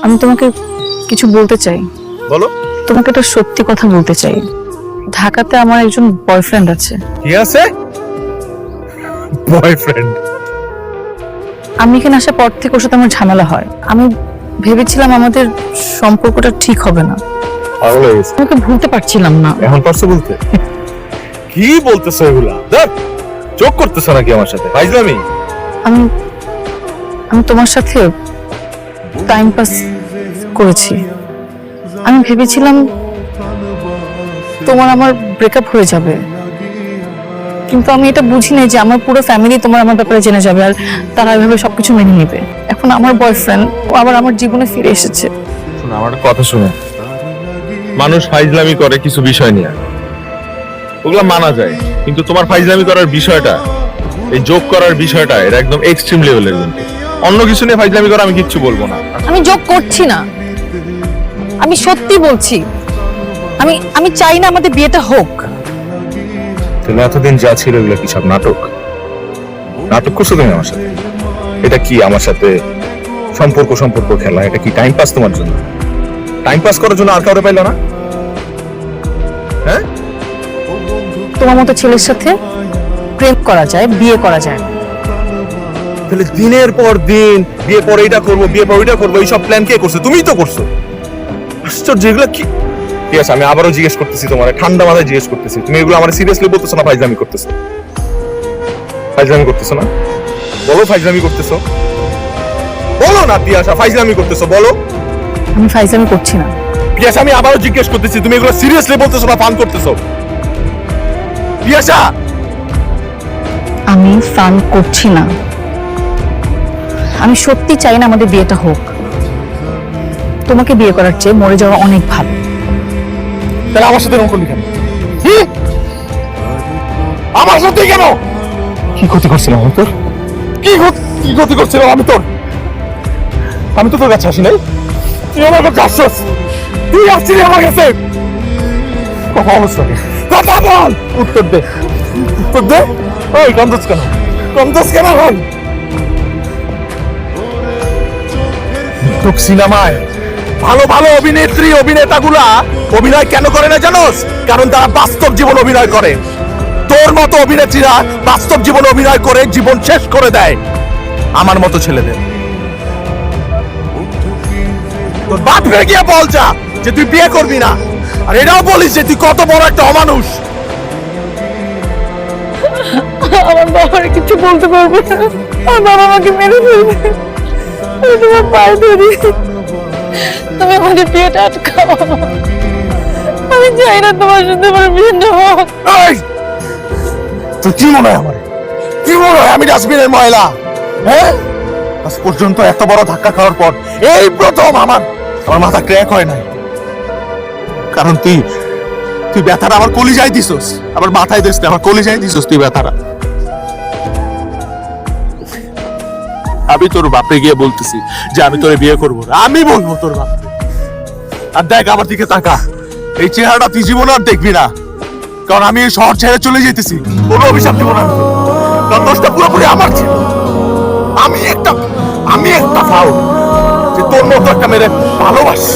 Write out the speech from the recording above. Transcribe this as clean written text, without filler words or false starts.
আমি তোমাকে কিছু বলতে চাই। বলো। তোমাকে একটা সত্যি কথা বলতে চাই। ঢাকাতে আমার একজন বয়ফ্রেন্ড আছে। কি আছে? বয়ফ্রেন্ড? আমি এখানে আসার পর থেকে ওর সাথে আমার ঝামেলা হয়। আমি ভেবেছিলাম আমাদের সম্পর্কটা ঠিক হবে না। পাগল হয়ে গেছে। তোমাকে ভুলতে পারছিলাম না। এখন পারছো বলতে? কি বলতেছো এগুলা? দেখ, যোগ করতেছো নাকি আমার সাথে? ফাইজলামি? আমি আমি তোমার সাথে টাইম পাস করেছি। আমি ভেবেছিলাম তোমার আমার ব্রেকআপ হয়ে যাবে, কিন্তু আমি এটা বুঝি নাই যে আমার পুরো ফ্যামিলি তোমার আমার ব্যাপারে জেনে যাবে আর তারা এভাবে সবকিছু মেনে নেবে। এখন আমার বয়ফ্রেন্ড ও আবার আমার জীবনে ফিরে এসেছে। শোনো, আমার কথা শোনো। মানুষ ফাইজলামি করে কিছু বিষয় নিয়ে, ওগুলা মানা যায়, কিন্তু তোমার ফাইজলামি করার বিষয়টা, এই যোগ করার বিষয়টা, এটা একদম এক্সট্রিম লেভেলের। কিন্তু অন্য কিছু নিয়ে ফাইজলামি করা আমি কিচ্ছু বলবো না। আমি যোগ করছি না, আমি সত্যি বলছি। আমি আমি চাই না আমাদের বিয়েটা হোক। তাহলে এতদিন যা ছিল এগুলো কি সব নাটক? নাটক করছো তুমি আমার সাথে? এটা কি আমার সাথে সম্পর্ক খেলা? এটা কি টাইম পাস তোমার জন্য? টাইম পাস করার জন্য আর কাউরে পাইলো না? হ্যাঁ, তোমার মতো ছেলের সাথে প্রেম করা যায়, বিয়ে করা যায় না। তাহলে দিনের পর দিন বিয়ে পরে এটা করবো, বিয়ে পর ওইটা করবো, এইসব প্ল্যান কে করছে? তুমিই তো করছো। আশ্চর্য, এগুলো কি? ঠিক আছে, আমি আবারও জিজ্ঞেস করতেছি, তোমার ঠান্ডা মাথায় জিজ্ঞেস করতেছি, তুমি এগুলো আমার সিরিয়াসলি বলতেছো না ফাইজলামি করতেছো? ফাইজলামি করতেছো না? বলো, ফাইজলামি করতেছো? বলো না পিয়াসা, ফাইজলামি করতেছো? বলো। আমি ফাইজলামি করছি না। পিয়াসা, আমি আবারও জিজ্ঞেস করতেছি, তুমি এগুলো সিরিয়াসলি বলতেছো না ফান করতেছো? পিয়াসা, আমি ফান করছি না। আমি সত্যি চাই না আমাদের বিয়েটা হোক। তোমাকে বিয়ে করার চেয়ে মরে যাওয়া অনেক ভালো। তাহলে আমার সাথে এরকম করলি কেন? আমার সাথে কেন? কি ক্ষতি করছিলাম আমি তোর? কি ক্ষতি করছিলাম আমি তোর? আমি তো তোর কাছে আসি নাই, তুই আমার কাছে আসছিস। তুই আসছিলি আমার কাছে। কথা অবস্থা কথা বল, উত্তর দে, উত্তর দে। ওই কন্দস কেন? কন্দস কেন ভাই? সিনেমায় ভালো ভালো অভিনেত্রী অভিনেতাগুলা অভিনয় কেন করে না জানোস? কারণ তারা বাস্তব জীবন অভিনয় করে। তোর মতো অভিনেত্রীরা বাস্তব জীবন অভিনয় করে জীবন শেষ করে দেয় আমার মতো ছেলেদের। তোর বাপ হয়ে গিয়ে বল যা যে তুই বিয়ে করবি না, আর এটাও বলিস যে তুই কত বড় একটা অমানুষ। আমার বাবার কিছু বলতে পারবো না, আমার বাবা আমাকে মেরে ফেলবে। আমি তোমার পায়ে ধরি, তুমি আমাদের বিয়েটা আটকাও। আমি চাই না তোমার সাথে আমার বিয়েটা হোক। এই, তো কি মনে হয় আমার? কি মনে হয় আমি ডাস্টবিনের ময়লা? হ্যাঁ, আজ পর্যন্ত এত বড় ধাক্কা খাওয়ার পর এই প্রথম আমার মাথা ক্র্যাক হয় নাই। কারণ তুই ব্যথাটা আমার কলিজায় দিছস, আমার মাথায় দিস না, আমার কলিজায় দিছস তুই ব্যথাটা। আমি তোর বাপে গিয়ে বলতেছি যে আমি তোরে বিয়ে করবো না, আমি বলবো তোর বাপকে। আর দেখ আমার দিকে তাকা, এই চেহারাটা তুই জীবনে আর দেখবি না, কারণ আমি এই শহর ছেড়ে চলে যেতেছি। কোনো অভিশাপ দিব না, কারণ দোষটা পুরোপুরি আমার ছিল। আমি একটা ফাউল যে তোর মতো একটা মেরে ভালোবাসি।